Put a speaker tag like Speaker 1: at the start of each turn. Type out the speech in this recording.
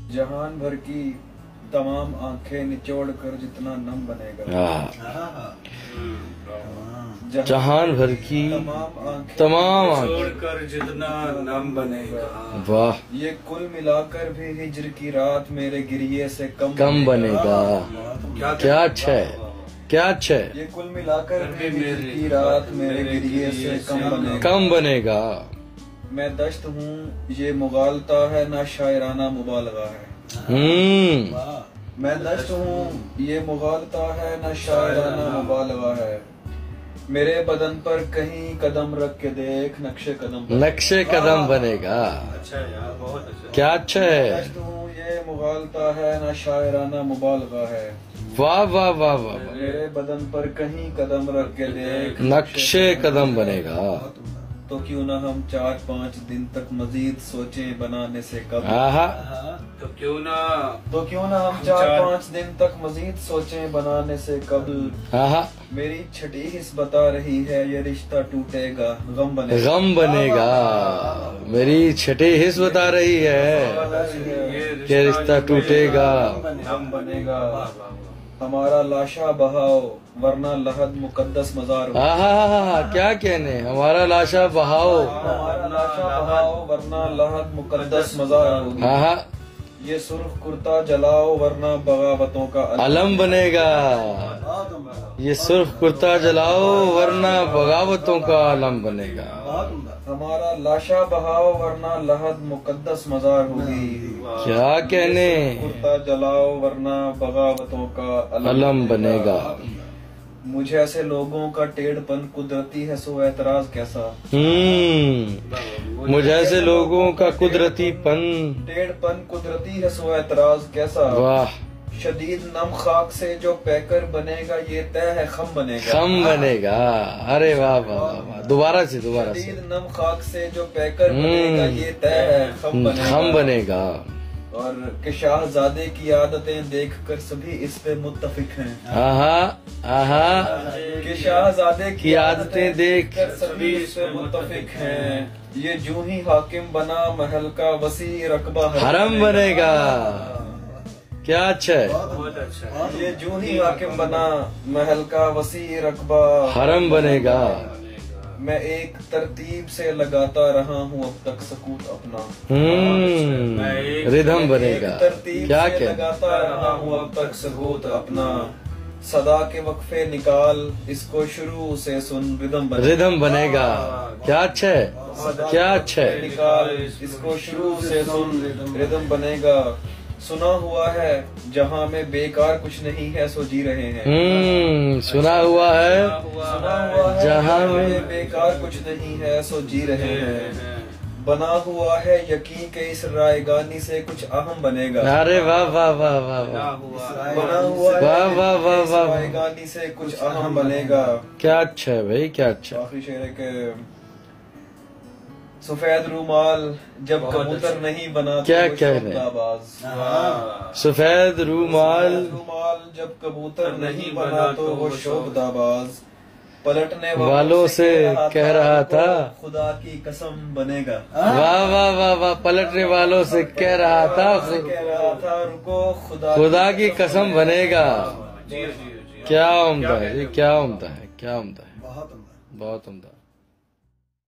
Speaker 1: जहान भर की तमाम आंखें निचोड़ कर जितना नम बनेगा,
Speaker 2: जहान भर की तमाम
Speaker 1: निचोड़ कर जितना नम बनेगा।
Speaker 2: वाह,
Speaker 1: ये कुल मिलाकर भी हिज्र की रात मेरे गिरिए से कम
Speaker 2: बनेगा। क्या अच्छा है, क्या अच्छा है।
Speaker 1: ये कुल मिलाकर भी हिज्र की रात मेरे गिरिए से
Speaker 2: कम बनेगा।
Speaker 1: मैं दश्त हूँ ये मुगालता है ना शायराना मुबालगा है। मैं दश्त हूँ ये मुगालता है ना शायराना मुबालगा है। मेरे बदन पर कहीं कदम रख के देख नक्शे कदम बनेगा। अच्छा यार, बहुत अच्छा।
Speaker 2: क्या अच्छा है।
Speaker 1: मैं दश्त हूँ ये मुगालता है ना शायराना मुबालगा है।
Speaker 2: वाह वाह वाह वाह।
Speaker 1: मेरे बदन पर कहीं कदम रख के देख
Speaker 2: नक्शे कदम बनेगा।
Speaker 1: तो क्यों ना हम 4-5 दिन तक मजीद सोचें बनाने से कब।
Speaker 3: तो क्यों ना
Speaker 1: हम 4-5 दिन तक मजीद सोचें बनाने से कब। मेरी छठी हिस्स बता रही है ये रिश्ता टूटेगा गम बनेगा।
Speaker 2: मेरी छठी हिस्स बता रही है ये रिश्ता टूटेगा
Speaker 1: गम बनेगा। हमारा लाशा बहाओ वरना लहद मुकद्दस मजार होगी।
Speaker 2: क्या कहने, हमारा लाशा बहाओ
Speaker 1: वरना लहद मुकद्दस मजार होगी। ये सुर्ख कुर्ता जलाओ वरना बगावतों का
Speaker 2: अलम बनेगा। ये सुर्ख कुर्ता जलाओ वरना बगावतों का अलम बनेगा।
Speaker 1: हमारा लाशा बहाओ वरना लहद मुकद्दस मजार होगी।
Speaker 2: क्या कहने,
Speaker 1: कुर्ता जलाओ वरना बगावतों का
Speaker 2: अलम बनेगा।
Speaker 1: मुझे ऐसे लोगों का टेढ़पन कुदरती है सो एतराज कैसा।
Speaker 2: मुझे ऐसे लोगों का कुदरतीपन
Speaker 1: टेढ़पन कुदरती है सो एतराज कैसा।
Speaker 2: वाह,
Speaker 1: शदीद नम खाक से जो पैकर बनेगा ये तय है खम
Speaker 2: बनेगा। अरे वाह वाह वाह, दोबारा से
Speaker 1: शदीद नम खाक से जो पैकर बनेगा ये तय है
Speaker 2: खम बनेगा।
Speaker 1: और कि शाहजादे की आदतें देखकर सभी इस पे मुत्तफिक हैं। कि शाहजादे की आदतें देखकर सभी इस पे मुत्तफिक हैं। ये जूं ही हाकिम बना महल का वसी रकबा
Speaker 2: हरम बनेगा। क्या अच्छा है।
Speaker 3: बहुत अच्छा।
Speaker 1: ये जूं ही हाकिम बना महल का वसी रकबा
Speaker 2: हरम बनेगा।
Speaker 1: मैं एक तरतीब से लगाता रहा हूँ अब तक सकूत अपना।
Speaker 2: रिदम बनेगा।
Speaker 1: तरतीब
Speaker 2: क्या
Speaker 1: से लगाता रहा हूँ अब तक सकूत अपना। सदा के वक्फे निकाल इसको शुरू से सुन
Speaker 2: रिदम बनेगा। क्या अच्छा है, क्या अच्छा है।
Speaker 1: निकाल इसको शुरू से सुन रिदम बनेगा। सुना हुआ है जहाँ में बेकार कुछ नहीं है सो जी रहे हैं।
Speaker 2: सुना हुआ है जहाँ
Speaker 1: में बेकार कुछ नहीं है सो जी रहे हैं। बना हुआ है यकीन के इस रायगानी से कुछ अहम बनेगा।
Speaker 2: अरे वाह वाह वाह वाह वाह।
Speaker 1: बना हुआ है
Speaker 2: वाह वाह वाह वाह।
Speaker 1: रायगानी से कुछ अहम बनेगा।
Speaker 2: क्या अच्छा है भाई, क्या अच्छा।
Speaker 1: आखिरी शेर है कि सफेद रूमाल जब कबूतर नहीं बना
Speaker 2: क्या
Speaker 1: तो
Speaker 2: कह रहे
Speaker 1: हैं।
Speaker 2: सफेद रूमाल
Speaker 1: जब कबूतर नहीं बना तो वो शोभदाबाज पलटने
Speaker 2: वालों से कह रहा था
Speaker 1: खुदा की कसम बनेगा।
Speaker 2: वाह वाह वाह वाह। पलटने वालों से कह रहा था
Speaker 1: रुको
Speaker 2: खुदा की कसम बनेगा। क्या उम्दा है, क्या उम्दा है, क्या उम्दा है, बहुत उम्दा।